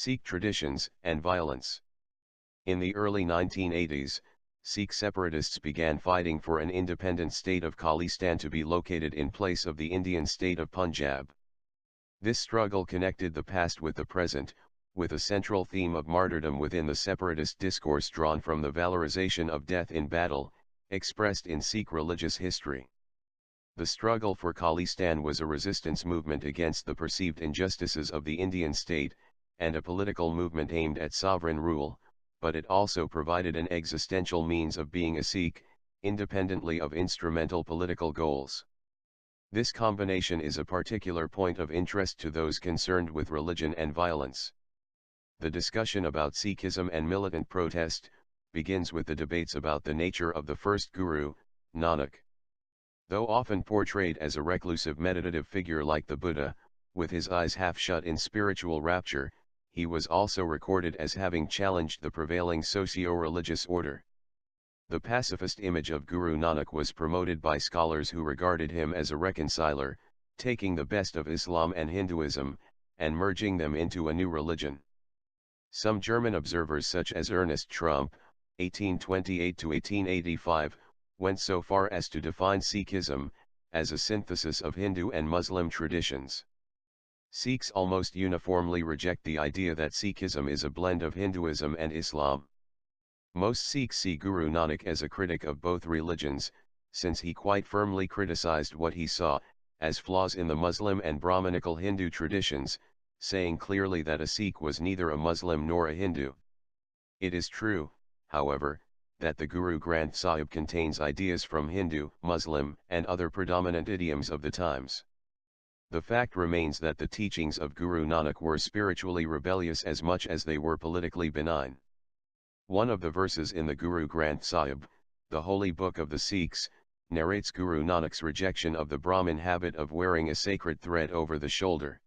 Sikh traditions and violence. In the early 1980s, Sikh separatists began fighting for an independent state of Khalistan to be located in place of the Indian state of Punjab. This struggle connected the past with the present, with a central theme of martyrdom within the separatist discourse drawn from the valorization of death in battle, expressed in Sikh religious history. The struggle for Khalistan was a resistance movement against the perceived injustices of the Indian state, and a political movement aimed at sovereign rule, but it also provided an existential means of being a Sikh, independently of instrumental political goals. This combination is a particular point of interest to those concerned with religion and violence. The discussion about Sikhism and militant protest begins with the debates about the nature of the first Guru, Nanak. Though often portrayed as a reclusive meditative figure like the Buddha, with his eyes half shut in spiritual rapture, he was also recorded as having challenged the prevailing socio-religious order. The pacifist image of Guru Nanak was promoted by scholars who regarded him as a reconciler, taking the best of Islam and Hinduism, and merging them into a new religion. Some German observers such as Ernest Trump, 1828–1885, went so far as to define Sikhism as a synthesis of Hindu and Muslim traditions. Sikhs almost uniformly reject the idea that Sikhism is a blend of Hinduism and Islam. Most Sikhs see Guru Nanak as a critic of both religions, since he quite firmly criticized what he saw as flaws in the Muslim and Brahmanical Hindu traditions, saying clearly that a Sikh was neither a Muslim nor a Hindu. It is true, however, that the Guru Granth Sahib contains ideas from Hindu, Muslim, and other predominant idioms of the times. The fact remains that the teachings of Guru Nanak were spiritually rebellious as much as they were politically benign. One of the verses in the Guru Granth Sahib, the holy book of the Sikhs, narrates Guru Nanak's rejection of the Brahmin habit of wearing a sacred thread over the shoulder.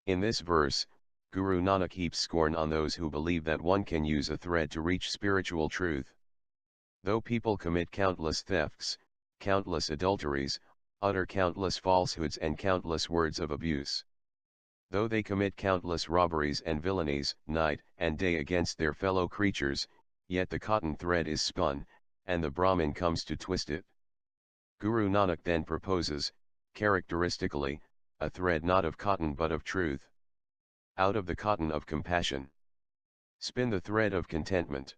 In this verse, Guru Nanak heaps scorn on those who believe that one can use a thread to reach spiritual truth. Though people commit countless thefts, countless adulteries, utter countless falsehoods and countless words of abuse. Though they commit countless robberies and villainies, night and day against their fellow creatures, yet the cotton thread is spun, and the Brahmin comes to twist it. Guru Nanak then proposes, characteristically, a thread not of cotton but of truth. Out of the cotton of compassion, spin the thread of contentment.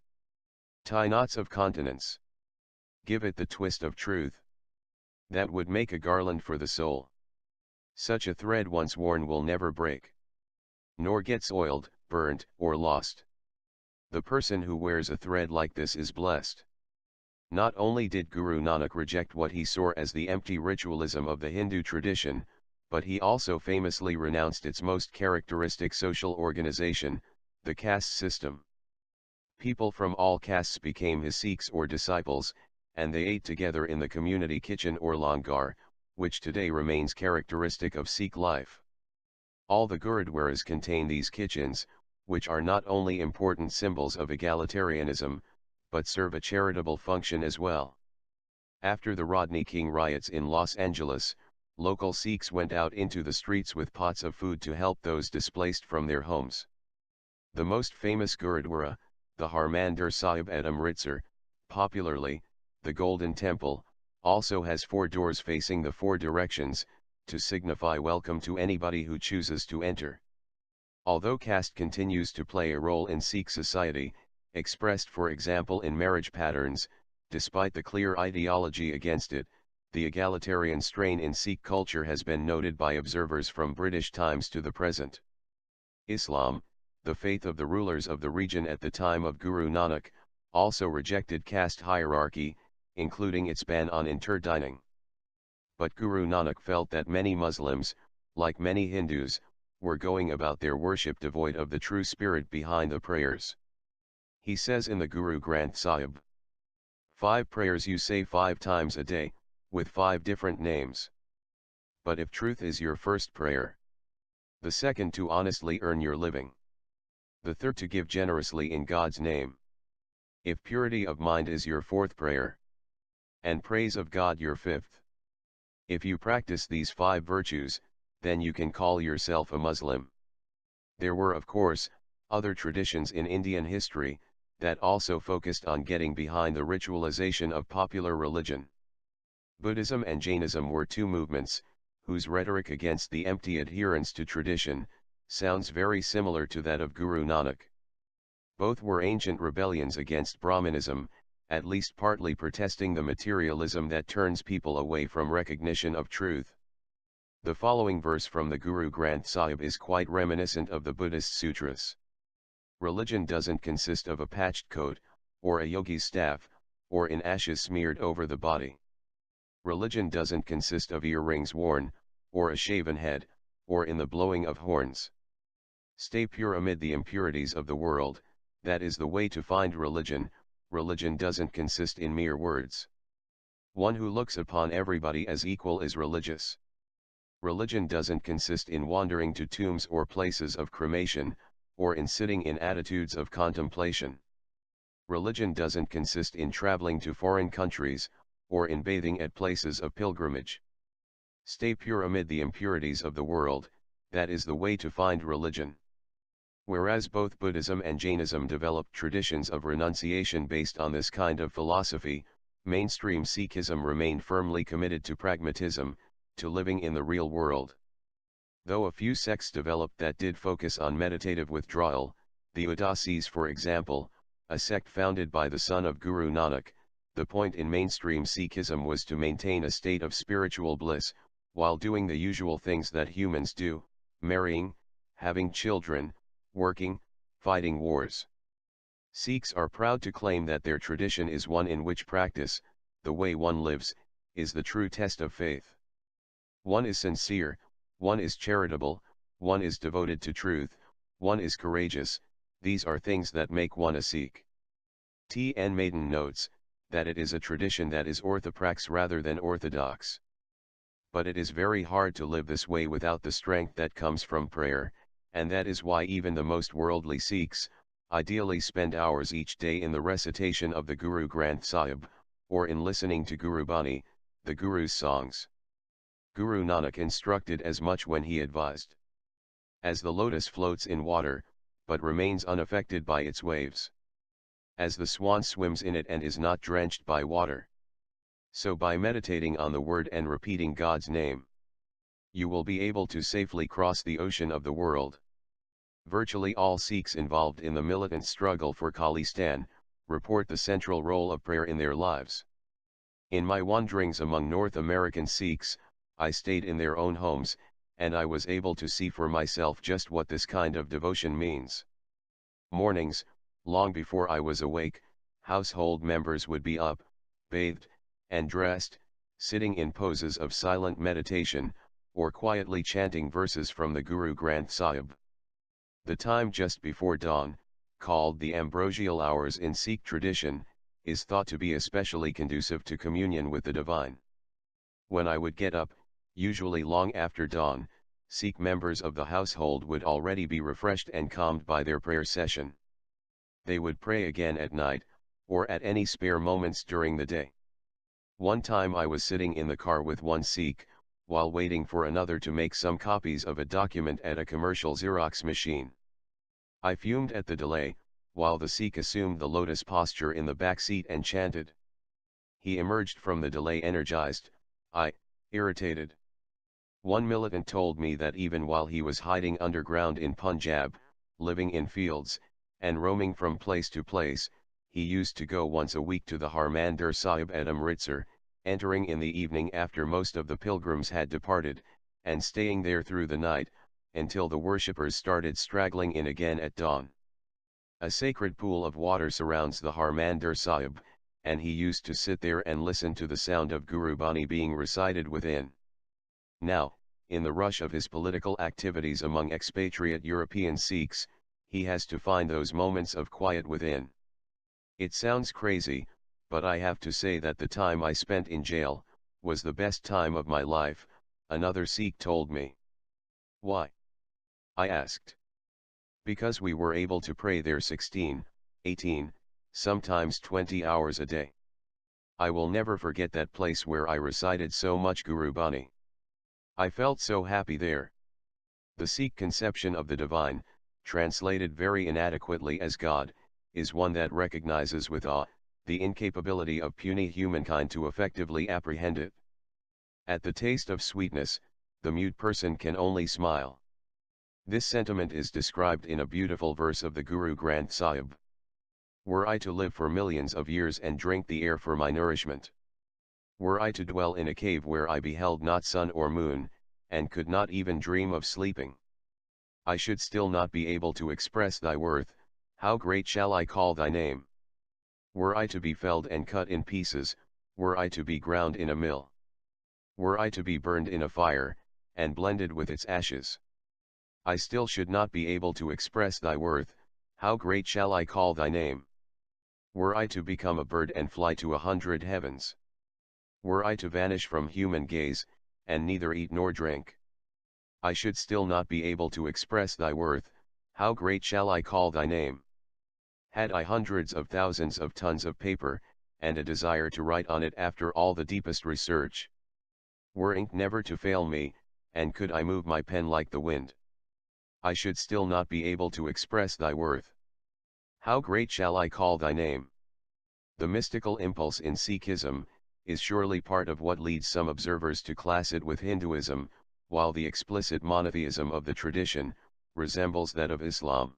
Tie knots of continence. Give it the twist of truth. That would make a garland for the soul. Such a thread once worn will never break, nor get soiled, burnt, or lost. The person who wears a thread like this is blessed. Not only did Guru Nanak reject what he saw as the empty ritualism of the Hindu tradition, but he also famously renounced its most characteristic social organization, the caste system. People from all castes became his Sikhs or disciples, and they ate together in the community kitchen or langar, which today remains characteristic of Sikh life. All the Gurudwaras contain these kitchens, which are not only important symbols of egalitarianism, but serve a charitable function as well. After the Rodney King riots in Los Angeles, local Sikhs went out into the streets with pots of food to help those displaced from their homes. The most famous Gurudwara, the Harmandir Sahib at Amritsar, popularly, the Golden Temple, also has 4 doors facing the 4 directions, to signify welcome to anybody who chooses to enter. Although caste continues to play a role in Sikh society, expressed for example in marriage patterns, despite the clear ideology against it, the egalitarian strain in Sikh culture has been noted by observers from British times to the present. Islam, the faith of the rulers of the region at the time of Guru Nanak, also rejected caste hierarchy, including its ban on interdining. But Guru Nanak felt that many Muslims, like many Hindus, were going about their worship devoid of the true spirit behind the prayers. He says in the Guru Granth Sahib, 5 prayers you say 5 times a day, with 5 different names. But if truth is your first prayer, the second to honestly earn your living, the third to give generously in God's name, if purity of mind is your 4th prayer, and praise of God your 5th, if you practice these 5 virtues, then you can call yourself a Muslim. There were of course, Other traditions in Indian history, that also focused on getting behind the ritualization of popular religion. Buddhism and Jainism were two movements, whose rhetoric against the empty adherence to tradition, sounds very similar to that of Guru Nanak. Both were ancient rebellions against Brahmanism, at least partly protesting the materialism that turns people away from recognition of truth. The following verse from the Guru Granth Sahib is quite reminiscent of the Buddhist sutras. Religion doesn't consist of a patched coat, or a yogi's staff, or in ashes smeared over the body. Religion doesn't consist of earrings worn, or a shaven head, or in the blowing of horns. Stay pure amid the impurities of the world, that is the way to find religion. Religion doesn't consist in mere words. One who looks upon everybody as equal is religious. Religion doesn't consist in wandering to tombs or places of cremation, or in sitting in attitudes of contemplation. Religion doesn't consist in traveling to foreign countries, or in bathing at places of pilgrimage. Stay pure amid the impurities of the world, that is the way to find religion. Whereas both Buddhism and Jainism developed traditions of renunciation based on this kind of philosophy, mainstream Sikhism remained firmly committed to pragmatism, to living in the real world. Though a few sects developed that did focus on meditative withdrawal, the Udasis for example, a sect founded by the son of Guru Nanak, the point in mainstream Sikhism was to maintain a state of spiritual bliss, while doing the usual things that humans do, marrying, having children, working, fighting wars. Sikhs are proud to claim that their tradition is one in which practice, the way one lives, is the true test of faith. One is sincere, one is charitable, one is devoted to truth, one is courageous. These are things that make one a Sikh. T.N. Maiden notes, that it is a tradition that is orthoprax rather than orthodox. But it is very hard to live this way without the strength that comes from prayer, and that is why even the most worldly Sikhs, ideally spend hours each day in the recitation of the Guru Granth Sahib, or in listening to Guru Bani, the Guru's songs. Guru Nanak instructed as much when he advised. As the lotus floats in water, but remains unaffected by its waves. As the swan swims in it and is not drenched by water. So by meditating on the word and repeating God's name, you will be able to safely cross the ocean of the world. Virtually all Sikhs involved in the militant struggle for Khalistan, report the central role of prayer in their lives. In my wanderings among North American Sikhs, I stayed in their own homes, and I was able to see for myself just what this kind of devotion means. Mornings, long before I was awake, household members would be up, bathed, and dressed, sitting in poses of silent meditation, or quietly chanting verses from the Guru Granth Sahib. The time just before dawn, called the ambrosial hours in Sikh tradition, is thought to be especially conducive to communion with the divine. When I would get up, usually long after dawn, Sikh members of the household would already be refreshed and calmed by their prayer session. They would pray again at night, or at any spare moments during the day. One time I was sitting in the car with one Sikh, while waiting for another to make some copies of a document at a commercial Xerox machine. I fumed at the delay, while the Sikh assumed the lotus posture in the back seat and chanted. He emerged from the delay energized, I, irritated. One militant told me that even while he was hiding underground in Punjab, living in fields, and roaming from place to place, he used to go once a week to the Harmandir Sahib at Amritsar, entering in the evening after most of the pilgrims had departed, and staying there through the night, until the worshippers started straggling in again at dawn. A sacred pool of water surrounds the Harmandir Sahib, and he used to sit there and listen to the sound of Guru Bani being recited within. Now, in the rush of his political activities among expatriate European Sikhs, he has to find those moments of quiet within. It sounds crazy, but I have to say that the time I spent in jail was the best time of my life, another Sikh told me. Why? I asked. Because we were able to pray there 16, 18, sometimes 20 hours a day. I will never forget that place where I recited so much Guru Bani. I felt so happy there. The Sikh conception of the divine, translated very inadequately as God, is one that recognizes with awe the incapability of puny humankind to effectively apprehend it. At the taste of sweetness, the mute person can only smile. This sentiment is described in a beautiful verse of the Guru Granth Sahib. Were I to live for millions of years and drink the air for my nourishment, were I to dwell in a cave where I beheld not sun or moon, and could not even dream of sleeping, I should still not be able to express thy worth. How great shall I call thy name? Were I to be felled and cut in pieces, were I to be ground in a mill, were I to be burned in a fire, and blended with its ashes, I still should not be able to express thy worth. How great shall I call thy name? Were I to become a bird and fly to 100 heavens, were I to vanish from human gaze, and neither eat nor drink, I should still not be able to express thy worth. How great shall I call thy name? Had I hundreds of thousands of tons of paper, and a desire to write on it after all the deepest research, were ink never to fail me, and could I move my pen like the wind, I should still not be able to express thy worth. How great shall I call thy name? The mystical impulse in Sikhism is surely part of what leads some observers to class it with Hinduism, while the explicit monotheism of the tradition resembles that of Islam.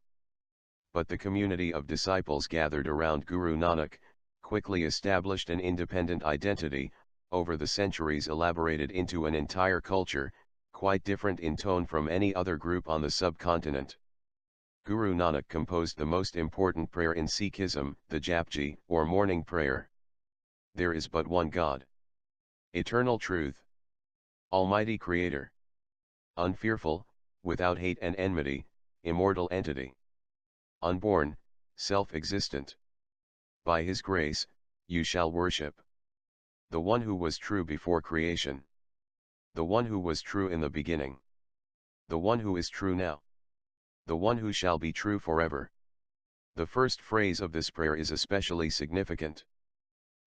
But the community of disciples gathered around Guru Nanak quickly established an independent identity, over the centuries elaborated into an entire culture, quite different in tone from any other group on the subcontinent. Guru Nanak composed the most important prayer in Sikhism, the Japji, or morning prayer. There is but one God. Eternal truth. Almighty Creator. Unfearful, without hate and enmity, immortal entity. Unborn, self-existent. By His grace, you shall worship the one who was true before creation, the one who was true in the beginning, the one who is true now, the one who shall be true forever. The first phrase of this prayer is especially significant.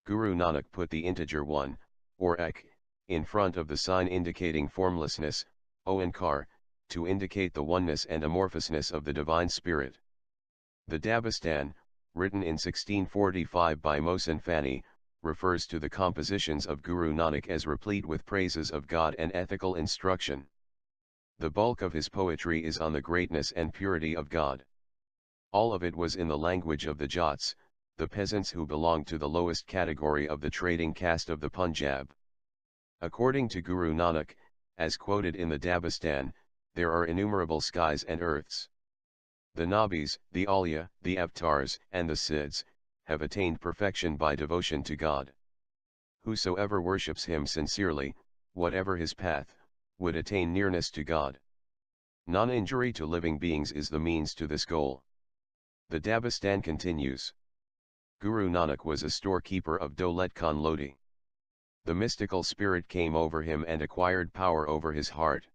Guru Nanak put the integer 1, or ek, in front of the sign indicating formlessness, Oankar, to indicate the oneness and amorphousness of the Divine Spirit. The Dabistan, written in 1645 by Mohsin Fani, refers to the compositions of Guru Nanak as replete with praises of God and ethical instruction. The bulk of his poetry is on the greatness and purity of God. All of it was in the language of the Jats, the peasants who belonged to the lowest category of the trading caste of the Punjab. According to Guru Nanak, as quoted in the Dabistan, there are innumerable skies and earths. The Nabis, the Aulia, the Avatars, and the Siddhs, have attained perfection by devotion to God. Whosoever worships Him sincerely, whatever his path, would attain nearness to God. Non-injury to living beings is the means to this goal. The Dabistan continues. Guru Nanak was a storekeeper of Daulat Khan Lodi. The mystical spirit came over him and acquired power over his heart.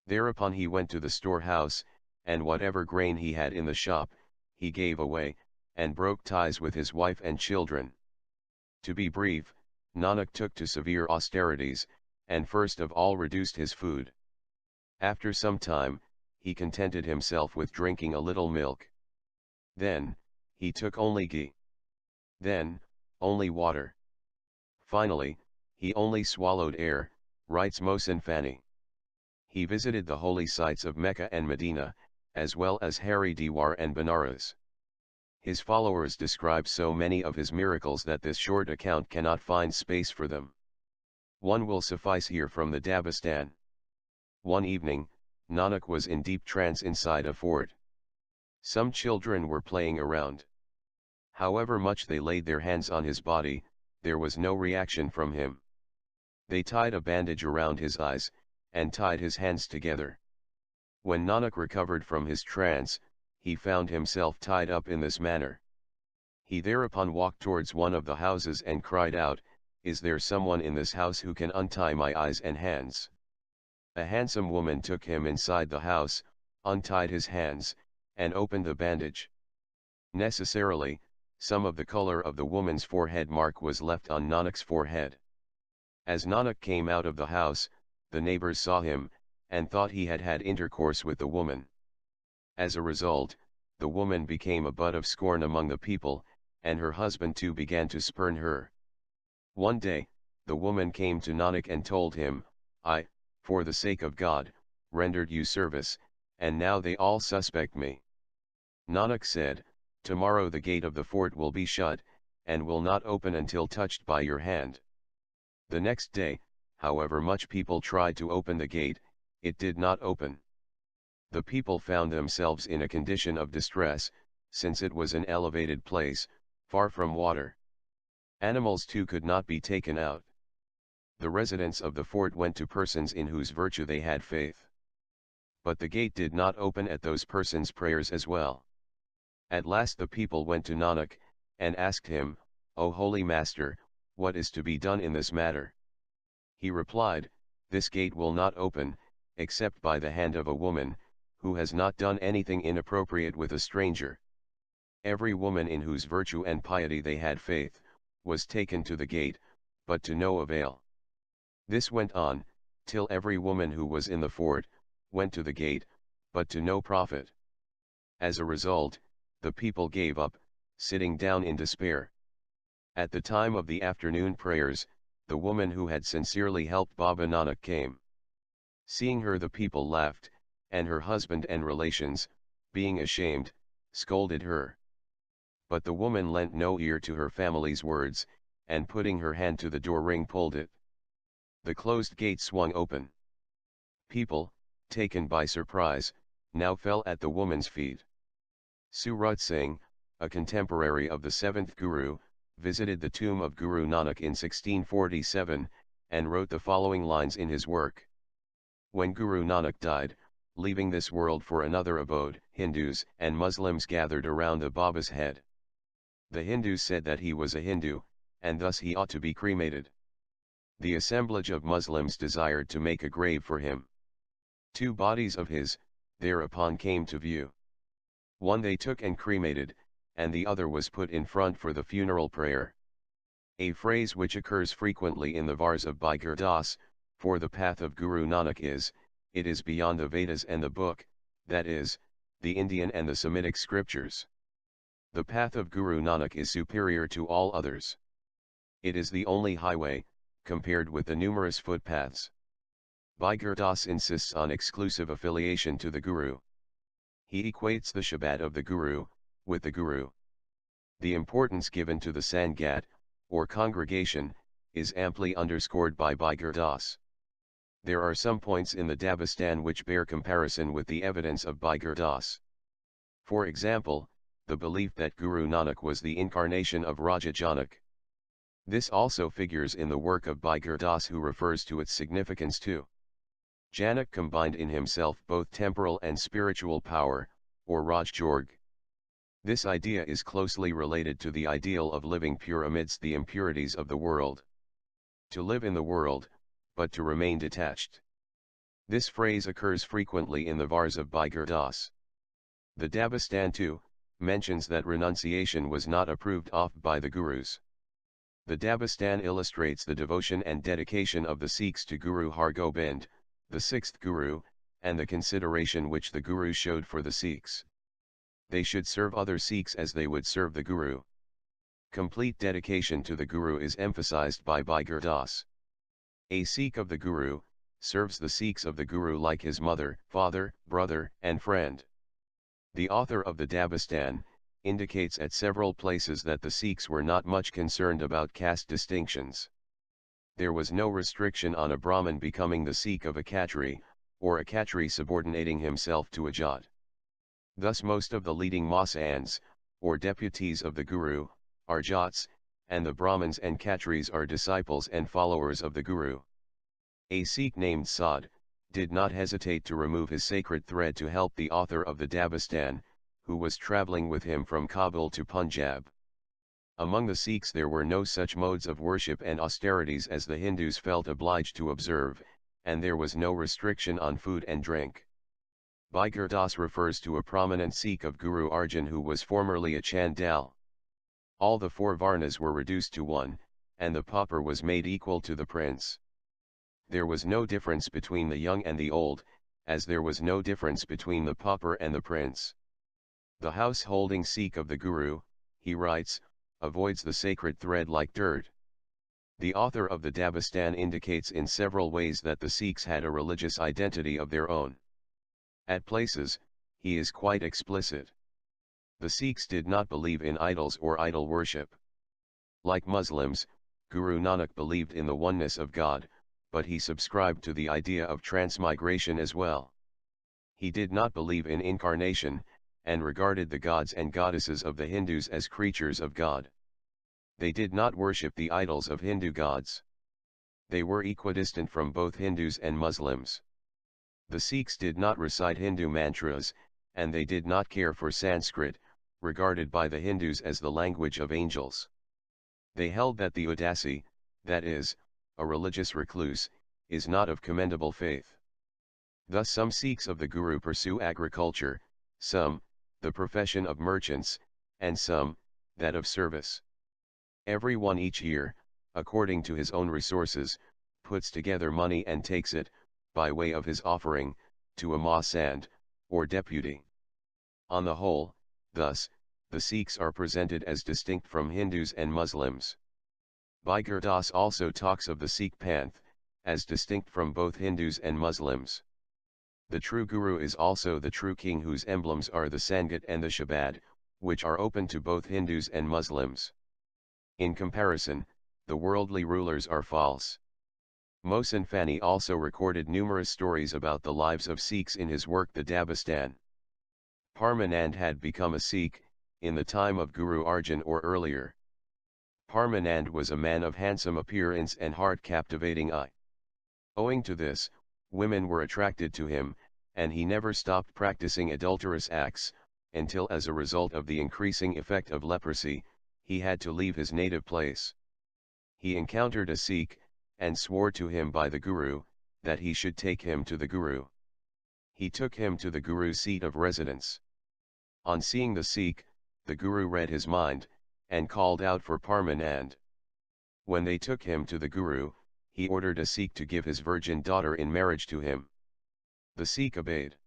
Thereupon he went to the storehouse, and whatever grain he had in the shop, he gave away, and broke ties with his wife and children. To be brief, Nanak took to severe austerities, and first of all reduced his food. After some time, he contented himself with drinking a little milk. Then, he took only ghee. Then, only water. Finally, he only swallowed air, writes Mohsin Fani. He visited the holy sites of Mecca and Medina, as well as Haridwar and Benares. His followers describe so many of his miracles that this short account cannot find space for them. One will suffice here from the Dabistan. One evening, Nanak was in deep trance inside a fort. Some children were playing around. However much they laid their hands on his body, there was no reaction from him. They tied a bandage around his eyes, and tied his hands together. When Nanak recovered from his trance, he found himself tied up in this manner. He thereupon walked towards one of the houses and cried out, "Is there someone in this house who can untie my eyes and hands?" A handsome woman took him inside the house, untied his hands, and opened the bandage. Necessarily, some of the color of the woman's forehead mark was left on Nanak's forehead. As Nanak came out of the house, the neighbors saw him, and thought he had had intercourse with the woman. As a result, the woman became a butt of scorn among the people, and her husband too began to spurn her. One day, the woman came to Nanak and told him, "I, for the sake of God, rendered you service, and now they all suspect me." Nanak said, "Tomorrow the gate of the fort will be shut, and will not open until touched by your hand." The next day, however much people tried to open the gate, it did not open. The people found themselves in a condition of distress, since it was an elevated place, far from water. Animals too could not be taken out. The residents of the fort went to persons in whose virtue they had faith. But the gate did not open at those persons' prayers as well. At last the people went to Nanak, and asked him, "O Holy Master, what is to be done in this matter?" He replied, "This gate will not open, except by the hand of a woman, who has not done anything inappropriate with a stranger." Every woman in whose virtue and piety they had faith, was taken to the gate, but to no avail. This went on, till every woman who was in the fort, went to the gate, but to no profit. As a result, the people gave up, sitting down in despair. At the time of the afternoon prayers, the woman who had sincerely helped Baba Nanak came. Seeing her, the people laughed, and her husband and relations, being ashamed, scolded her. But the woman lent no ear to her family's words, and putting her hand to the door ring pulled it. The closed gate swung open. People, taken by surprise, now fell at the woman's feet. Surat Singh, a contemporary of the seventh Guru, visited the tomb of Guru Nanak in 1647, and wrote the following lines in his work. When Guru Nanak died, leaving this world for another abode, Hindus and Muslims gathered around the Baba's head. The Hindus said that he was a Hindu, and thus he ought to be cremated. The assemblage of Muslims desired to make a grave for him. Two bodies of his, thereupon came to view. One they took and cremated, and the other was put in front for the funeral prayer. A phrase which occurs frequently in the Vars of Baigur Das, for the path of Guru Nanak is, it is beyond the Vedas and the book, that is, the Indian and the Semitic scriptures. The path of Guru Nanak is superior to all others. It is the only highway, compared with the numerous footpaths. Baigur Das insists on exclusive affiliation to the Guru. He equates the Shabad of the Guru, with the Guru. The importance given to the Sangat, or congregation, is amply underscored by Baigur Das. There are some points in the Dabistan which bear comparison with the evidence of Baigur Das. For example, the belief that Guru Nanak was the incarnation of Raja Janak. This also figures in the work of Baigur Das, who refers to its significance too. Janak combined in himself both temporal and spiritual power, or Raj Jorg. This idea is closely related to the ideal of living pure amidst the impurities of the world. To live in the world, but to remain detached. This phrase occurs frequently in the Vars of Baigur Das. The Dabistan too, mentions that renunciation was not approved of by the Gurus. The Dabistan illustrates the devotion and dedication of the Sikhs to Guru Har Gobind, the sixth Guru, and the consideration which the Guru showed for the Sikhs. They should serve other Sikhs as they would serve the Guru. Complete dedication to the Guru is emphasized by Baigur Das. A Sikh of the Guru, serves the Sikhs of the Guru like his mother, father, brother, and friend. The author of the Dabistan, indicates at several places that the Sikhs were not much concerned about caste distinctions. There was no restriction on a Brahmin becoming the Sikh of a Khatri, or a Khatri subordinating himself to a Jat. Thus most of the leading Masans, or deputies of the Guru, are Jats, and the Brahmins and Khatris are disciples and followers of the Guru. A Sikh named Saad, did not hesitate to remove his sacred thread to help the author of the Dabistan, who was travelling with him from Kabul to Punjab. Among the Sikhs there were no such modes of worship and austerities as the Hindus felt obliged to observe, and there was no restriction on food and drink. Baigur Das refers to a prominent Sikh of Guru Arjan who was formerly a Chandal. All the four Varnas were reduced to one, and the pauper was made equal to the prince. There was no difference between the young and the old, as there was no difference between the pauper and the prince. The house-holding Sikh of the Guru, he writes, avoids the sacred thread like dirt. The author of the Dabistan indicates in several ways that the Sikhs had a religious identity of their own. At places, he is quite explicit. The Sikhs did not believe in idols or idol worship. Like Muslims, Guru Nanak believed in the oneness of God, but he subscribed to the idea of transmigration as well. He did not believe in incarnation, and regarded the gods and goddesses of the Hindus as creatures of God. They did not worship the idols of Hindu gods. They were equidistant from both Hindus and Muslims. The Sikhs did not recite Hindu mantras, and they did not care for Sanskrit, regarded by the Hindus as the language of angels. They held that the Udasi, that is, a religious recluse, is not of commendable faith. Thus some Sikhs of the Guru pursue agriculture, some, the profession of merchants, and some, that of service. Every one each year, according to his own resources, puts together money and takes it, by way of his offering, to a Mahsand, or deputy. On the whole, thus, the Sikhs are presented as distinct from Hindus and Muslims. Bhai Gurdas also talks of the Sikh panth, as distinct from both Hindus and Muslims. The true Guru is also the true king whose emblems are the Sangat and the Shabad, which are open to both Hindus and Muslims. In comparison, the worldly rulers are false. Mohsin Fani also recorded numerous stories about the lives of Sikhs in his work The Dabistan. Parmanand had become a Sikh, in the time of Guru Arjan or earlier. Parmanand was a man of handsome appearance and heart-captivating eye. Owing to this, women were attracted to him, and he never stopped practicing adulterous acts, until as a result of the increasing effect of leprosy, he had to leave his native place. He encountered a Sikh, and swore to him by the Guru, that he should take him to the Guru. He took him to the Guru's seat of residence. On seeing the Sikh, the Guru read his mind, and called out for Parmanand. When they took him to the Guru, he ordered a Sikh to give his virgin daughter in marriage to him. The Sikh obeyed.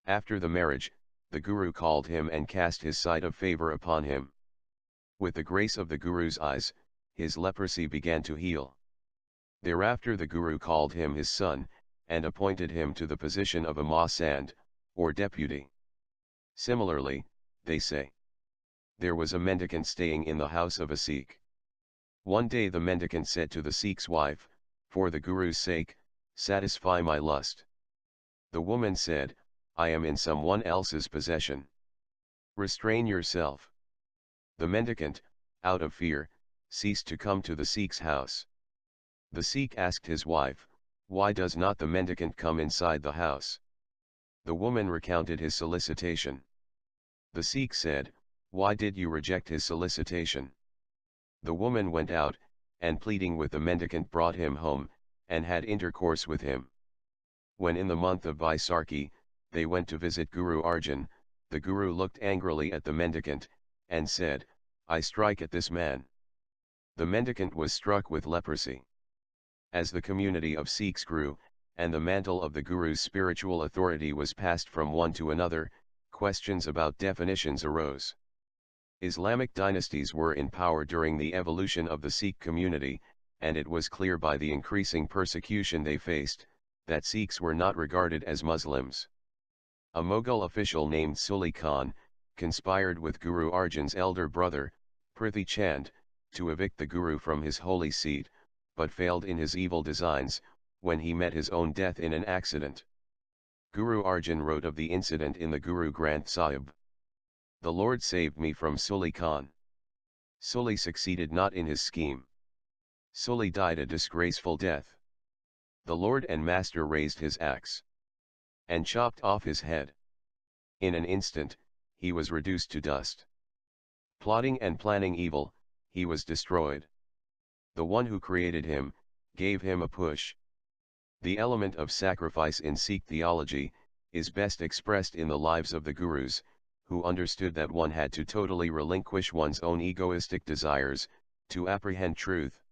After the marriage, the Guru called him and cast his sight of favor upon him. With the grace of the Guru's eyes, his leprosy began to heal. Thereafter the Guru called him his son, and appointed him to the position of a Mahsand, or deputy. Similarly, they say, there was a mendicant staying in the house of a Sikh. One day the mendicant said to the Sikh's wife, for the Guru's sake, satisfy my lust. The woman said, I am in someone else's possession. Restrain yourself. The mendicant, out of fear, ceased to come to the Sikh's house. The Sikh asked his wife, why does not the mendicant come inside the house? The woman recounted his solicitation. The Sikh said, why did you reject his solicitation? The woman went out, and pleading with the mendicant brought him home, and had intercourse with him. When in the month of Vaisakhi, they went to visit Guru Arjan, the Guru looked angrily at the mendicant, and said, I strike at this man. The mendicant was struck with leprosy. As the community of Sikhs grew, and the mantle of the Guru's spiritual authority was passed from one to another, questions about definitions arose. Islamic dynasties were in power during the evolution of the Sikh community, and it was clear by the increasing persecution they faced, that Sikhs were not regarded as Muslims. A Mughal official named Suli Khan, conspired with Guru Arjan's elder brother, Prithi Chand, to evict the Guru from his holy seat, but failed in his evil designs, when he met his own death in an accident. Guru Arjan wrote of the incident in the Guru Granth Sahib. The Lord saved me from Suli Khan. Suli succeeded not in his scheme. Suli died a disgraceful death. The Lord and Master raised his axe, and chopped off his head. In an instant, he was reduced to dust. Plotting and planning evil, he was destroyed. The one who created him, gave him a push. The element of sacrifice in Sikh theology, is best expressed in the lives of the Gurus, who understood that one had to totally relinquish one's own egoistic desires, to apprehend truth.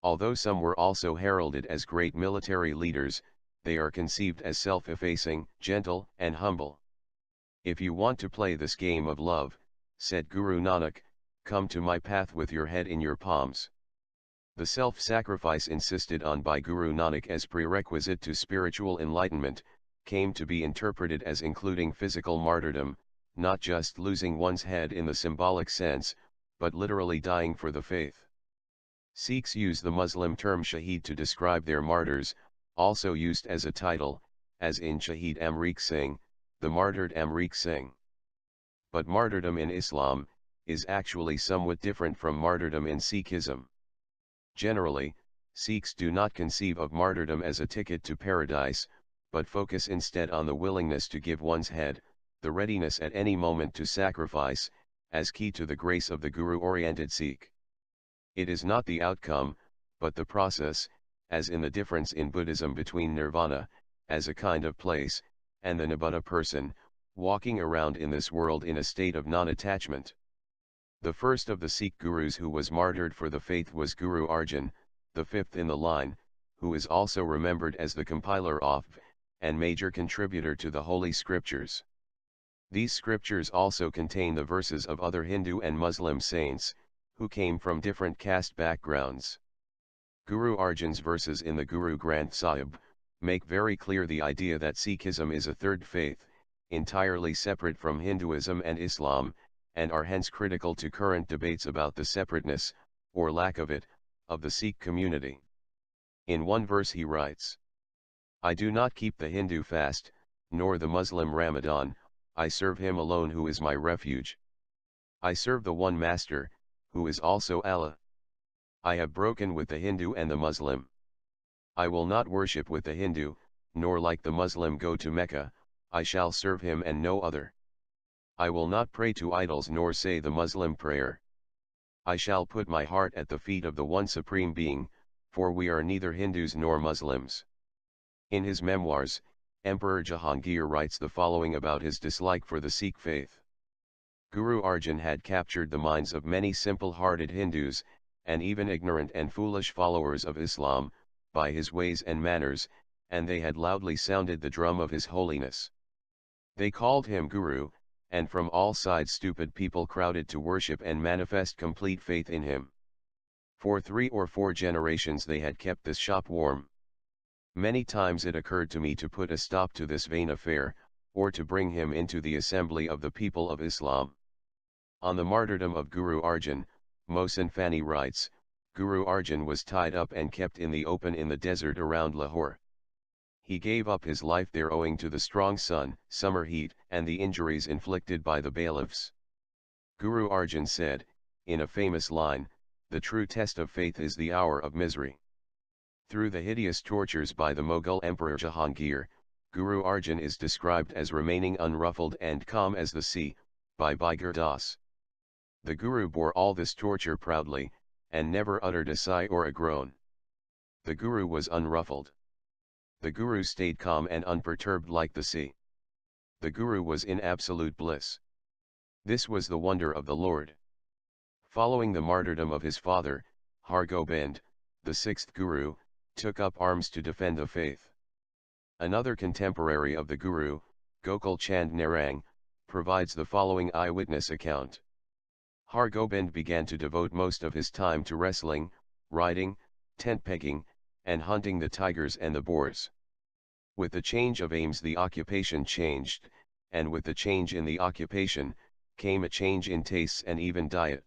Although some were also heralded as great military leaders, they are conceived as self-effacing, gentle, and humble. If you want to play this game of love, said Guru Nanak, come to my path with your head in your palms. The self-sacrifice insisted on by Guru Nanak as prerequisite to spiritual enlightenment, came to be interpreted as including physical martyrdom, not just losing one's head in the symbolic sense, but literally dying for the faith. Sikhs use the Muslim term shaheed to describe their martyrs, also used as a title, as in Shaheed Amrik Singh, the martyred Amrik Singh. But martyrdom in Islam is actually somewhat different from martyrdom in Sikhism. Generally, Sikhs do not conceive of martyrdom as a ticket to paradise, but focus instead on the willingness to give one's head, the readiness at any moment to sacrifice, as key to the grace of the Guru-oriented Sikh. It is not the outcome, but the process, as in the difference in Buddhism between nirvana, as a kind of place, and the nibbana person, walking around in this world in a state of non-attachment. The first of the Sikh gurus who was martyred for the faith was Guru Arjan, the fifth in the line, who is also remembered as the compiler of, and major contributor to the Holy Scriptures. These scriptures also contain the verses of other Hindu and Muslim saints, who came from different caste backgrounds. Guru Arjan's verses in the Guru Granth Sahib make very clear the idea that Sikhism is a third faith, entirely separate from Hinduism and Islam, and are hence critical to current debates about the separateness, or lack of it, of the Sikh community. In one verse he writes, I do not keep the Hindu fast, nor the Muslim Ramadan, I serve him alone who is my refuge. I serve the one Master, who is also Allah. I have broken with the Hindu and the Muslim. I will not worship with the Hindu, nor like the Muslim go to Mecca, I shall serve him and no other. I will not pray to idols nor say the Muslim prayer. I shall put my heart at the feet of the one Supreme Being, for we are neither Hindus nor Muslims. In his memoirs, Emperor Jahangir writes the following about his dislike for the Sikh faith. Guru Arjan had captured the minds of many simple-hearted Hindus, and even ignorant and foolish followers of Islam, by his ways and manners, and they had loudly sounded the drum of his holiness. They called him Guru, and from all sides stupid people crowded to worship and manifest complete faith in him. For 3 or 4 generations they had kept this shop warm. Many times it occurred to me to put a stop to this vain affair, or to bring him into the assembly of the people of Islam. On the martyrdom of Guru Arjan, Mohsin Fani writes, Guru Arjan was tied up and kept in the open in the desert around Lahore. He gave up his life there owing to the strong sun, summer heat, and the injuries inflicted by the bailiffs. Guru Arjan said, in a famous line, the true test of faith is the hour of misery. Through the hideous tortures by the Mughal Emperor Jahangir, Guru Arjan is described as remaining unruffled and calm as the sea, by Baigur Das. The Guru bore all this torture proudly, and never uttered a sigh or a groan. The Guru was unruffled. The Guru stayed calm and unperturbed like the sea. The Guru was in absolute bliss. This was the wonder of the Lord. Following the martyrdom of his father, Har Gobind, the 6th Guru, took up arms to defend the faith. Another contemporary of the Guru, Gokul Chand Narang, provides the following eyewitness account. Har Gobind began to devote most of his time to wrestling, riding, tent pegging, and hunting the tigers and the boars. With the change of aims the occupation changed, and with the change in the occupation, came a change in tastes and even diet.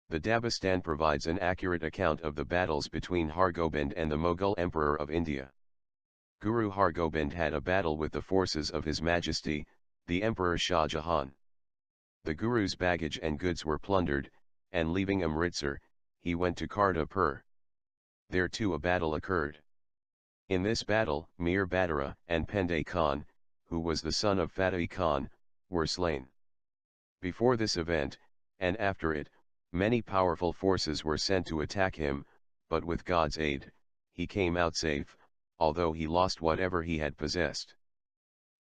The Dabistan provides an accurate account of the battles between Har Gobind and the Mughal Emperor of India. Guru Har Gobind had a battle with the forces of His Majesty, the Emperor Shah Jahan. The Guru's baggage and goods were plundered, and leaving Amritsar, he went to Kartarpur. There too a battle occurred. In this battle, Mir Badara and Pendey Khan, who was the son of Fateh Khan, were slain. Before this event, and after it, many powerful forces were sent to attack him, but with God's aid, he came out safe, although he lost whatever he had possessed.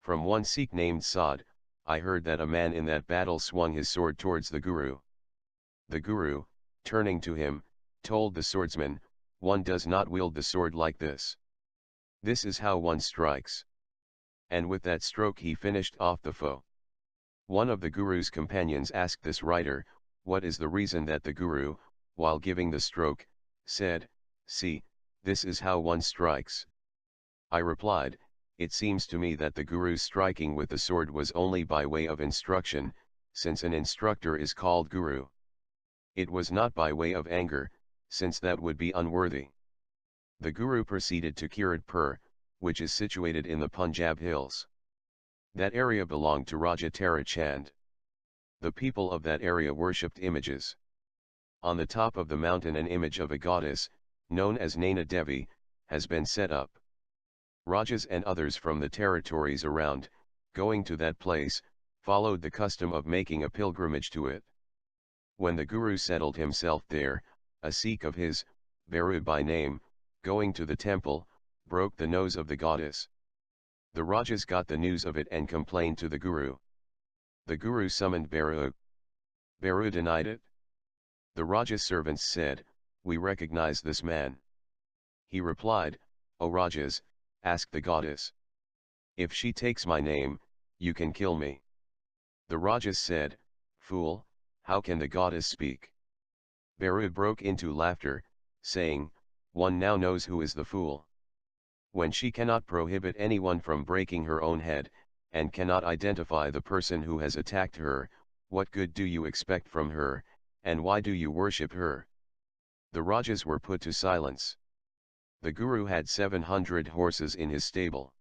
From one Sikh named Saad, I heard that a man in that battle swung his sword towards the Guru. The Guru, turning to him, told the swordsman, one does not wield the sword like this. This is how one strikes. And with that stroke he finished off the foe. One of the Guru's companions asked this writer, what is the reason that the Guru, while giving the stroke, said, "See, this is how one strikes." I replied, it seems to me that the Guru's striking with the sword was only by way of instruction, since an instructor is called Guru. It was not by way of anger, since that would be unworthy. The Guru proceeded to Kiratpur, which is situated in the Punjab hills. That area belonged to Raja Tara Chand. The people of that area worshipped images. On the top of the mountain an image of a goddess, known as Naina Devi, has been set up. Rajas and others from the territories around, going to that place, followed the custom of making a pilgrimage to it. When the Guru settled himself there, a Sikh of his, Beru by name, going to the temple, broke the nose of the goddess. The Rajas got the news of it and complained to the Guru. The Guru summoned Beru. Beru denied it. The Raja's servants said, "We recognize this man." He replied, "O Rajas, ask the goddess. If she takes my name, you can kill me." The Rajas said, "Fool, how can the goddess speak?" Beru broke into laughter, saying, "One now knows who is the fool. When she cannot prohibit anyone from breaking her own head, and cannot identify the person who has attacked her, what good do you expect from her, and why do you worship her?" The Rajas were put to silence. The Guru had 700 horses in his stable.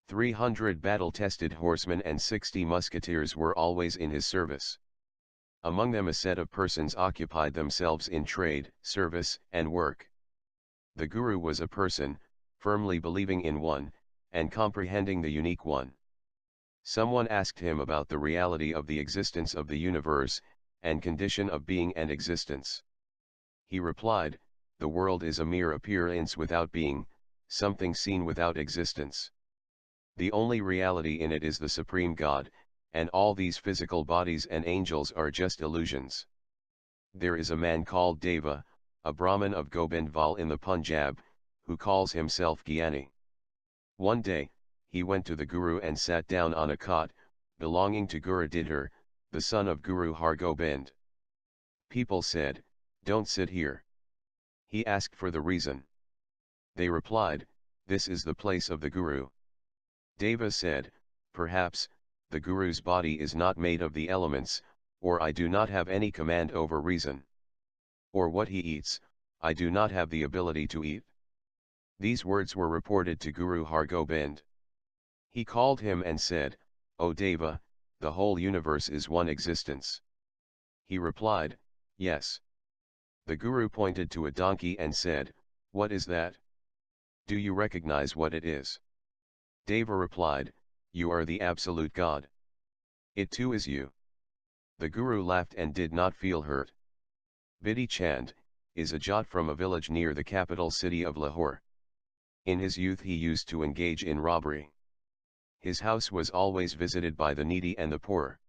300 battle-tested horsemen and 60 musketeers were always in his service. Among them a set of persons occupied themselves in trade, service, and work. The Guru was a person, firmly believing in one, and comprehending the unique one. Someone asked him about the reality of the existence of the universe, and condition of being and existence. He replied, "The world is a mere appearance without being, something seen without existence. The only reality in it is the Supreme God, and all these physical bodies and angels are just illusions." There is a man called Deva, a Brahmin of Gobindwal in the Punjab, who calls himself Gyani. One day, he went to the Guru and sat down on a cot, belonging to Guru Didhar, the son of Guru Hargobind. People said, "Don't sit here." He asked for the reason. They replied, "This is the place of the Guru." Deva said, "Perhaps, the Guru's body is not made of the elements, or I do not have any command over reason. Or what he eats, I do not have the ability to eat." These words were reported to Guru Hargobind. He called him and said, "O Deva, the whole universe is one existence." He replied, "Yes." The Guru pointed to a donkey and said, "What is that? Do you recognize what it is?" Deva replied, "You are the absolute God. It too is you." The Guru laughed and did not feel hurt. Bidhi Chand is a Jat from a village near the capital city of Lahore. In his youth he used to engage in robbery. His house was always visited by the needy and the poor.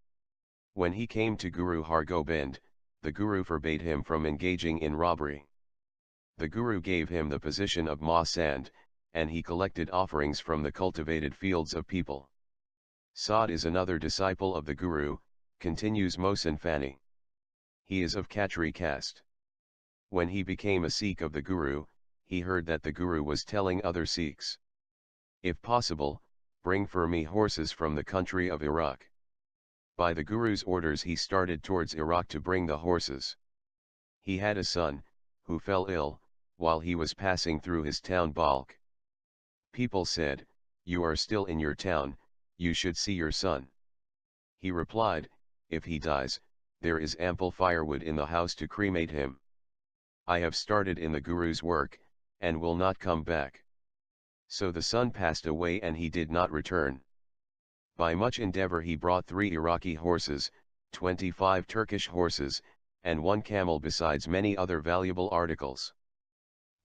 When he came to Guru Hargobind, the Guru forbade him from engaging in robbery. The Guru gave him the position of Mahsand, and he collected offerings from the cultivated fields of people. Saad is another disciple of the Guru, continues Mohsin Fani. He is of Khatri caste. When he became a Sikh of the Guru, he heard that the Guru was telling other Sikhs, "If possible, bring for me horses from the country of Iraq." By the Guru's orders he started towards Iraq to bring the horses. He had a son, who fell ill, while he was passing through his town Balkh. People said, "You are still in your town, you should see your son." He replied, "If he dies, there is ample firewood in the house to cremate him. I have started in the Guru's work, and will not come back." So the son passed away and he did not return. By much endeavor he brought 3 Iraqi horses, 25 Turkish horses, and 1 camel besides many other valuable articles.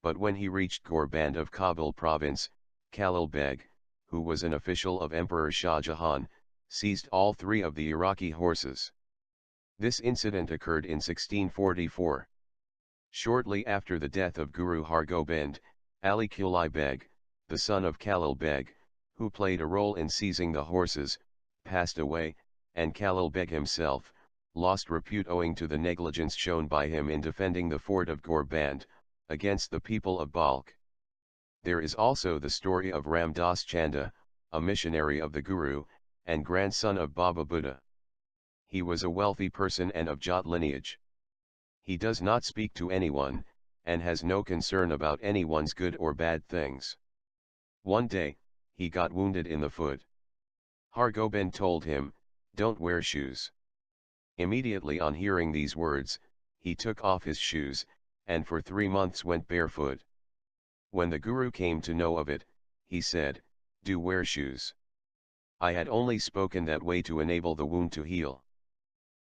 But when he reached Gorband of Kabul province, Khalil Beg, who was an official of Emperor Shah Jahan, seized all 3 of the Iraqi horses. This incident occurred in Shortly after the death of Guru Hargobind, Ali Kulai Beg, the son of Khalil Beg, who played a role in seizing the horses, passed away, and Khalil Beg himself lost repute owing to the negligence shown by him in defending the fort of Gorband against the people of Balkh. There is also the story of Ram Das Chanda, a missionary of the Guru, and grandson of Baba Buddha. He was a wealthy person and of Jat lineage. He does not speak to anyone, and has no concern about anyone's good or bad things. One day, he got wounded in the foot. Har Gobind told him, "Don't wear shoes." Immediately on hearing these words, he took off his shoes, and for 3 months went barefoot. When the Guru came to know of it, he said, "Do wear shoes." I had only spoken that way to enable the wound to heal.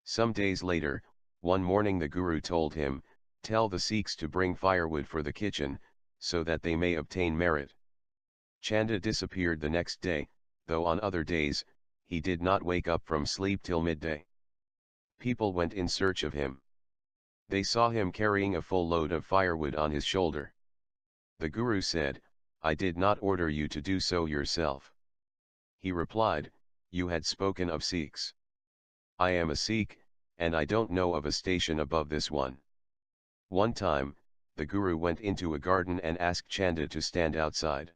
Some days later, one morning the Guru told him, "Tell the Sikhs to bring firewood for the kitchen, so that they may obtain merit." Chanda disappeared the next day, though on other days, he did not wake up from sleep till midday. People went in search of him. They saw him carrying a full load of firewood on his shoulder. The Guru said, "I did not order you to do so yourself." He replied, "You had spoken of Sikhs. I am a Sikh, and I don't know of a station above this one." One time, the Guru went into a garden and asked Chanda to stand outside.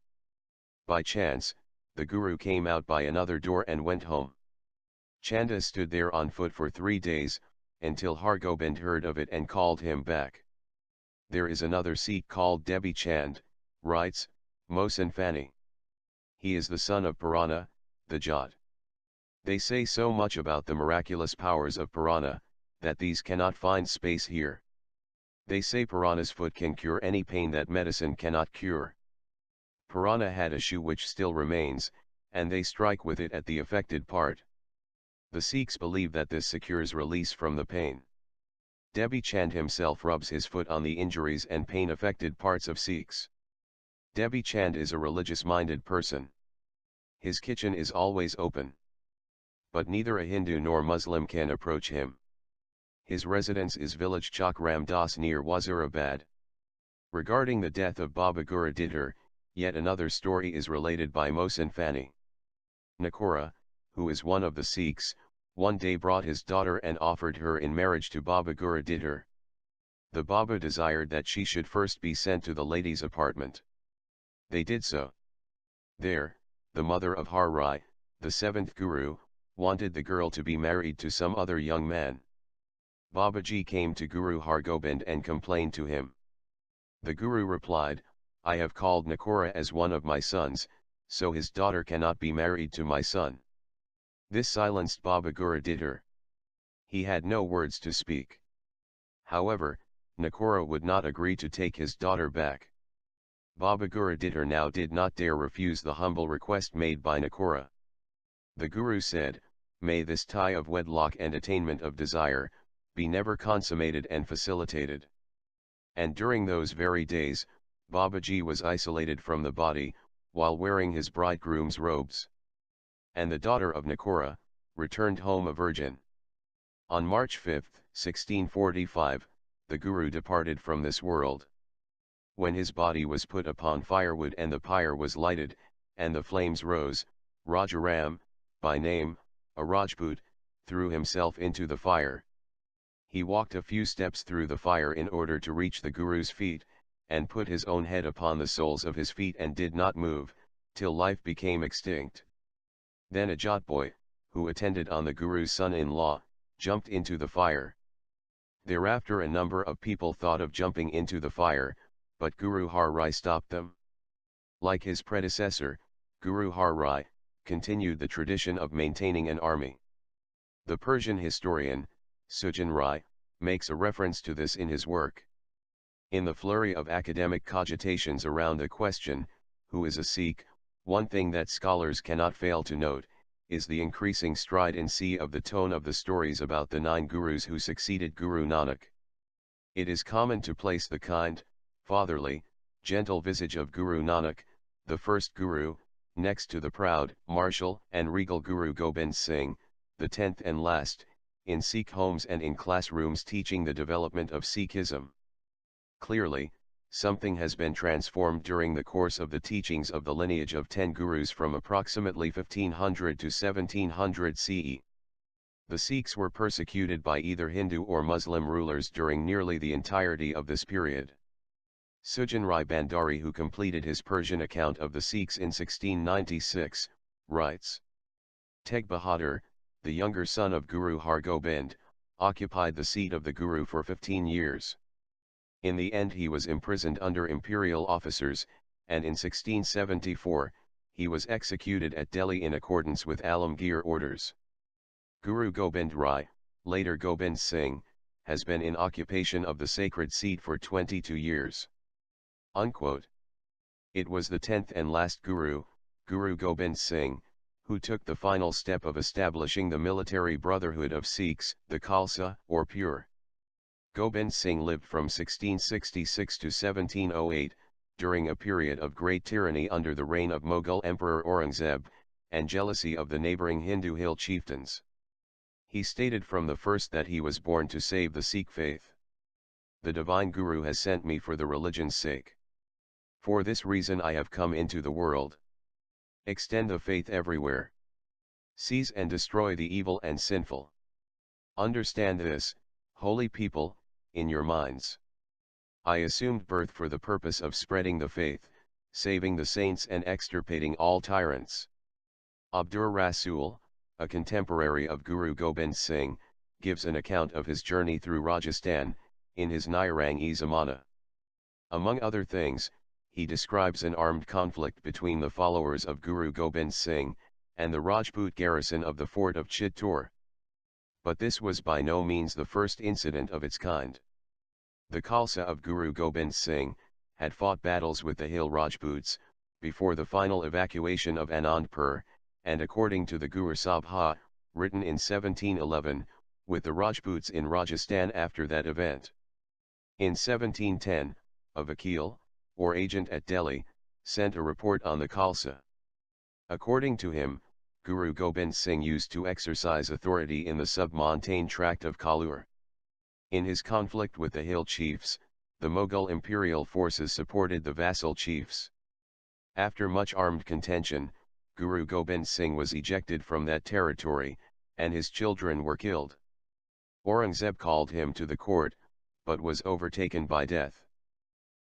By chance, the Guru came out by another door and went home. Chanda stood there on foot for 3 days, until Har Gobind heard of it and called him back. There is another Sikh called Debi Chand, writes, Mohsin Fani. He is the son of Purana, the Jat. They say so much about the miraculous powers of Purana, that these cannot find space here. They say Purana's foot can cure any pain that medicine cannot cure. Purana had a shoe which still remains, and they strike with it at the affected part. The Sikhs believe that this secures release from the pain. Debi Chand himself rubs his foot on the injuries and pain-affected parts of Sikhs. Debi Chand is a religious-minded person. His kitchen is always open. But neither a Hindu nor Muslim can approach him. His residence is village Chak Ram Das near Wazirabad. Regarding the death of Baba Gura Didhar, yet another story is related by Mohsin Fani. Nakora, who is one of the Sikhs, one day brought his daughter and offered her in marriage to Baba Gura Didhar. The Baba desired that she should first be sent to the lady's apartment. They did so. There, the mother of Har Rai, the 7th Guru, wanted the girl to be married to some other young man. Babaji came to Guru Har Gobind and complained to him. The Guru replied, "I have called Nakora as one of my sons, so his daughter cannot be married to my son." This silenced Baba Gura Didhar. He had no words to speak. However, Nakora would not agree to take his daughter back. Baba Gura Didhar now did not dare refuse the humble request made by Nakora. The Guru said, "May this tie of wedlock and attainment of desire, be never consummated and facilitated." And during those very days, Babaji was isolated from the body, while wearing his bridegroom's robes. And the daughter of Nakora, returned home a virgin. On March 5, 1645, the Guru departed from this world. When his body was put upon firewood and the pyre was lighted, and the flames rose, Rajaram, by name, a Rajput, threw himself into the fire. He walked a few steps through the fire in order to reach the Guru's feet, and put his own head upon the soles of his feet and did not move, till life became extinct. Then a Jat boy, who attended on the Guru's son-in-law, jumped into the fire. Thereafter a number of people thought of jumping into the fire, but Guru Har Rai stopped them. Like his predecessor, Guru Har Rai continued the tradition of maintaining an army. The Persian historian, Sujan Rai, makes a reference to this in his work. In the flurry of academic cogitations around the question, who is a Sikh, one thing that scholars cannot fail to note, is the increasing stridency of the tone of the stories about the 9 Gurus who succeeded Guru Nanak. It is common to place the kind, fatherly, gentle visage of Guru Nanak, the first Guru, next to the proud, martial and regal Guru Gobind Singh, the 10th and last, in Sikh homes and in classrooms teaching the development of Sikhism. Clearly, something has been transformed during the course of the teachings of the lineage of 10 gurus from approximately 1500 to 1700 CE. The Sikhs were persecuted by either Hindu or Muslim rulers during nearly the entirety of this period. Sujan Rai Bandari, who completed his Persian account of the Sikhs in 1696, writes, Teg Bahadur, the younger son of Guru Har Gobind, occupied the seat of the Guru for 15 years. In the end he was imprisoned under imperial officers, and in 1674, he was executed at Delhi in accordance with Alamgir orders. Guru Gobind Rai, later Gobind Singh, has been in occupation of the sacred seat for 22 years. Unquote. It was the 10th and last Guru, Guru Gobind Singh, who took the final step of establishing the military brotherhood of Sikhs, the Khalsa, or pure. Gobind Singh lived from 1666 to 1708, during a period of great tyranny under the reign of Mughal Emperor Aurangzeb, and jealousy of the neighbouring Hindu hill chieftains. He stated from the first that he was born to save the Sikh faith. The divine Guru has sent me for the religion's sake. For this reason I have come into the world. Extend the faith everywhere. Seize and destroy the evil and sinful. Understand this, holy people, in your minds. I assumed birth for the purpose of spreading the faith, saving the saints and extirpating all tyrants. Abdur Rasool, a contemporary of Guru Gobind Singh, gives an account of his journey through Rajasthan, in his Nairang-e-Zamana. Among other things, he describes an armed conflict between the followers of Guru Gobind Singh, and the Rajput garrison of the fort of Chittor. But this was by no means the first incident of its kind. The Khalsa of Guru Gobind Singh, had fought battles with the hill Rajputs, before the final evacuation of Anandpur, and according to the Guru Sabha, written in 1711, with the Rajputs in Rajasthan after that event. In 1710, a vakil, or agent at Delhi, sent a report on the Khalsa. According to him, Guru Gobind Singh used to exercise authority in the sub-montane tract of Kalur. In his conflict with the hill chiefs, the Mughal imperial forces supported the vassal chiefs. After much armed contention, Guru Gobind Singh was ejected from that territory, and his children were killed. Aurangzeb called him to the court, but was overtaken by death.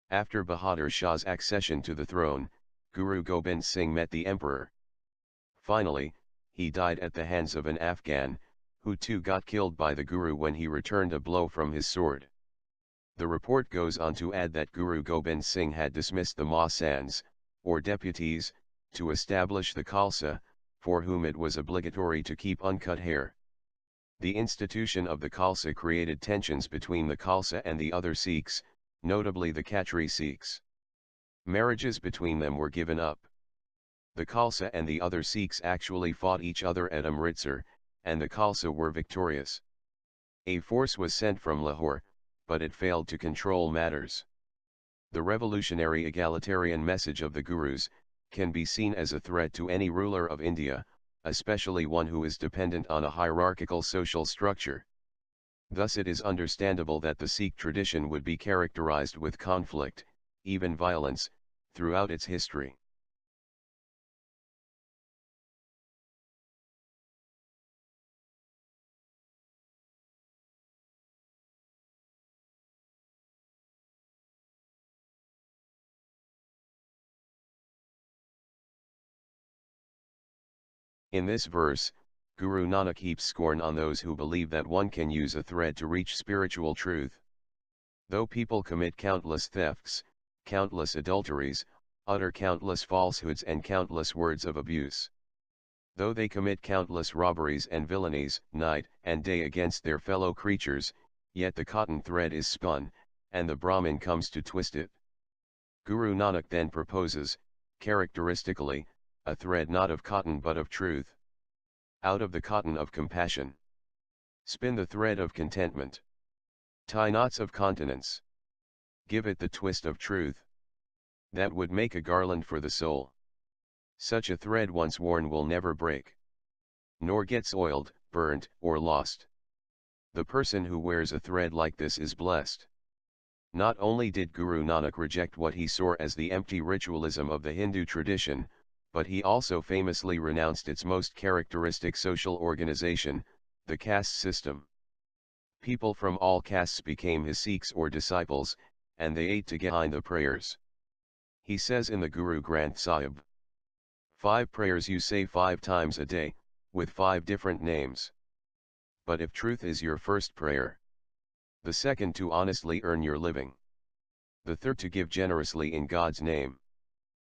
After Bahadur Shah's accession to the throne, Guru Gobind Singh met the emperor. Finally, he died at the hands of an Afghan, who too got killed by the Guru when he returned a blow from his sword. The report goes on to add that Guru Gobind Singh had dismissed the Masands, or deputies, to establish the Khalsa, for whom it was obligatory to keep uncut hair. The institution of the Khalsa created tensions between the Khalsa and the other Sikhs, notably the Khatri Sikhs. Marriages between them were given up. The Khalsa and the other Sikhs actually fought each other at Amritsar, and the Khalsa were victorious. A force was sent from Lahore, but it failed to control matters. The revolutionary egalitarian message of the Gurus can be seen as a threat to any ruler of India, especially one who is dependent on a hierarchical social structure. Thus it is understandable that the Sikh tradition would be characterized with conflict, even violence, throughout its history. In this verse, Guru Nanak heaps scorn on those who believe that one can use a thread to reach spiritual truth. Though people commit countless thefts, countless adulteries, utter countless falsehoods and countless words of abuse. Though they commit countless robberies and villainies, night and day against their fellow creatures, yet the cotton thread is spun, and the Brahmin comes to twist it. Guru Nanak then proposes, characteristically, a thread not of cotton but of truth. Out of the cotton of compassion. Spin the thread of contentment. Tie knots of continence. Give it the twist of truth. That would make a garland for the soul. Such a thread once worn will never break. Nor get soiled, burnt, or lost. The person who wears a thread like this is blessed. Not only did Guru Nanak reject what he saw as the empty ritualism of the Hindu tradition, but he also famously renounced its most characteristic social organization, the caste system. People from all castes became his Sikhs or disciples, and they ate together behind the prayers. He says in the Guru Granth Sahib, 5 prayers you say 5 times a day, with 5 different names. But if truth is your first prayer, the second to honestly earn your living, the third to give generously in God's name,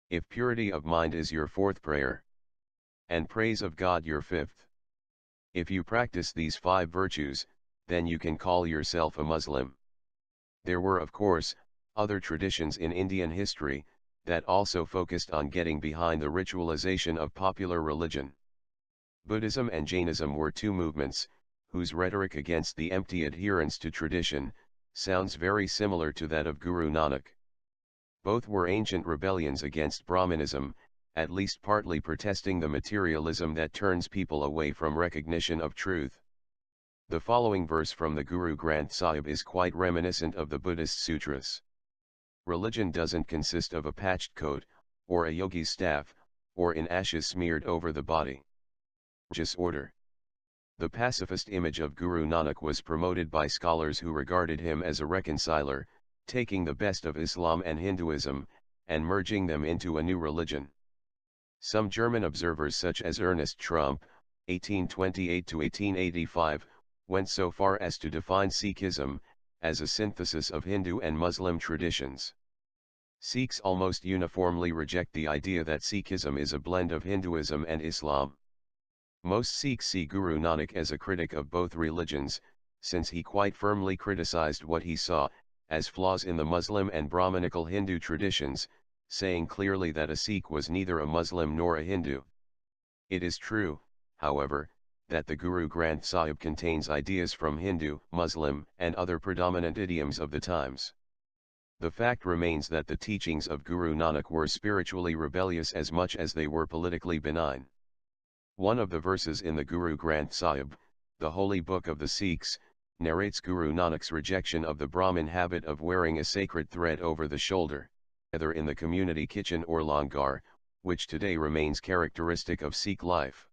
if purity of mind is your 4th prayer, and praise of God your 5th, if you practice these 5 virtues, then you can call yourself a Muslim. There were of course, other traditions in Indian history, that also focused on getting behind the ritualization of popular religion. Buddhism and Jainism were 2 movements, whose rhetoric against the empty adherence to tradition, sounds very similar to that of Guru Nanak. Both were ancient rebellions against Brahmanism, at least partly protesting the materialism that turns people away from recognition of truth. The following verse from the Guru Granth Sahib is quite reminiscent of the Buddhist sutras. Religion doesn't consist of a patched coat, or a yogi's staff, or in ashes smeared over the body. Religious order. The pacifist image of Guru Nanak was promoted by scholars who regarded him as a reconciler, taking the best of Islam and Hinduism, and merging them into a new religion. Some German observers such as Ernest Trump, 1828–1885, went so far as to define Sikhism, as a synthesis of Hindu and Muslim traditions. Sikhs almost uniformly reject the idea that Sikhism is a blend of Hinduism and Islam. Most Sikhs see Guru Nanak as a critic of both religions, since he quite firmly criticized what he saw as flaws in the Muslim and Brahmanical Hindu traditions, saying clearly that a Sikh was neither a Muslim nor a Hindu. It is true, however, that the Guru Granth Sahib contains ideas from Hindu, Muslim, and other predominant idioms of the times. The fact remains that the teachings of Guru Nanak were spiritually rebellious as much as they were politically benign. One of the verses in the Guru Granth Sahib, the holy book of the Sikhs, narrates Guru Nanak's rejection of the Brahmin habit of wearing a sacred thread over the shoulder, whether in the community kitchen or langar, which today remains characteristic of Sikh life.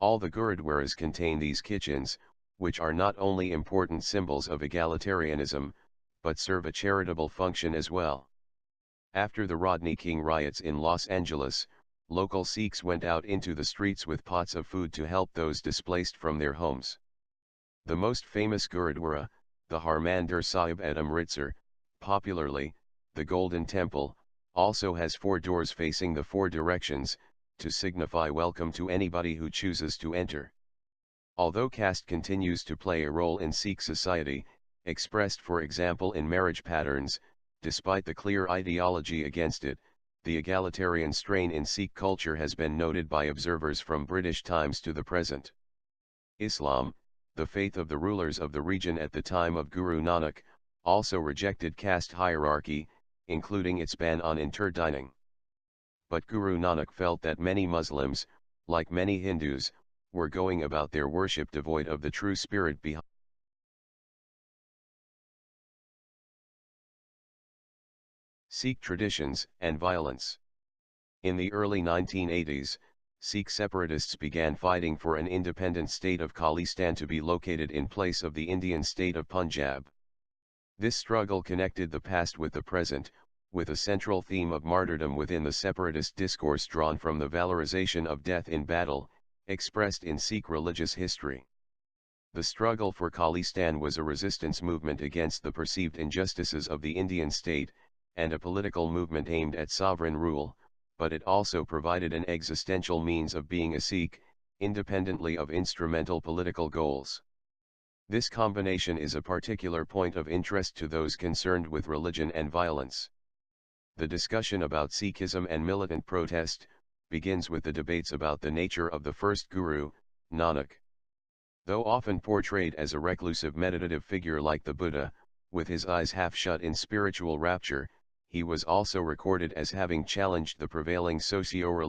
All the Gurudwaras contain these kitchens, which are not only important symbols of egalitarianism, but serve a charitable function as well. After the Rodney King riots in Los Angeles, local Sikhs went out into the streets with pots of food to help those displaced from their homes. The most famous Gurudwara, the Harmandir Sahib at Amritsar, popularly, the Golden Temple, also has 4 doors facing the 4 directions, to signify welcome to anybody who chooses to enter. Although caste continues to play a role in Sikh society, expressed for example in marriage patterns, despite the clear ideology against it, the egalitarian strain in Sikh culture has been noted by observers from British times to the present. Islam, the faith of the rulers of the region at the time of Guru Nanak, also rejected caste hierarchy, including its ban on interdining. But Guru Nanak felt that many Muslims, like many Hindus, were going about their worship devoid of the true spirit behind Sikh traditions and violence. In the early 1980s, Sikh separatists began fighting for an independent state of Khalistan to be located in place of the Indian state of Punjab. This struggle connected the past with the present, with a central theme of martyrdom within the separatist discourse drawn from the valorization of death in battle, expressed in Sikh religious history. The struggle for Khalistan was a resistance movement against the perceived injustices of the Indian state, and a political movement aimed at sovereign rule, but it also provided an existential means of being a Sikh, independently of instrumental political goals. This combination is a particular point of interest to those concerned with religion and violence. The discussion about Sikhism and militant protest begins with the debates about the nature of the first Guru, Nanak. Though often portrayed as a reclusive meditative figure like the Buddha, with his eyes half shut in spiritual rapture, he was also recorded as having challenged the prevailing socio-religious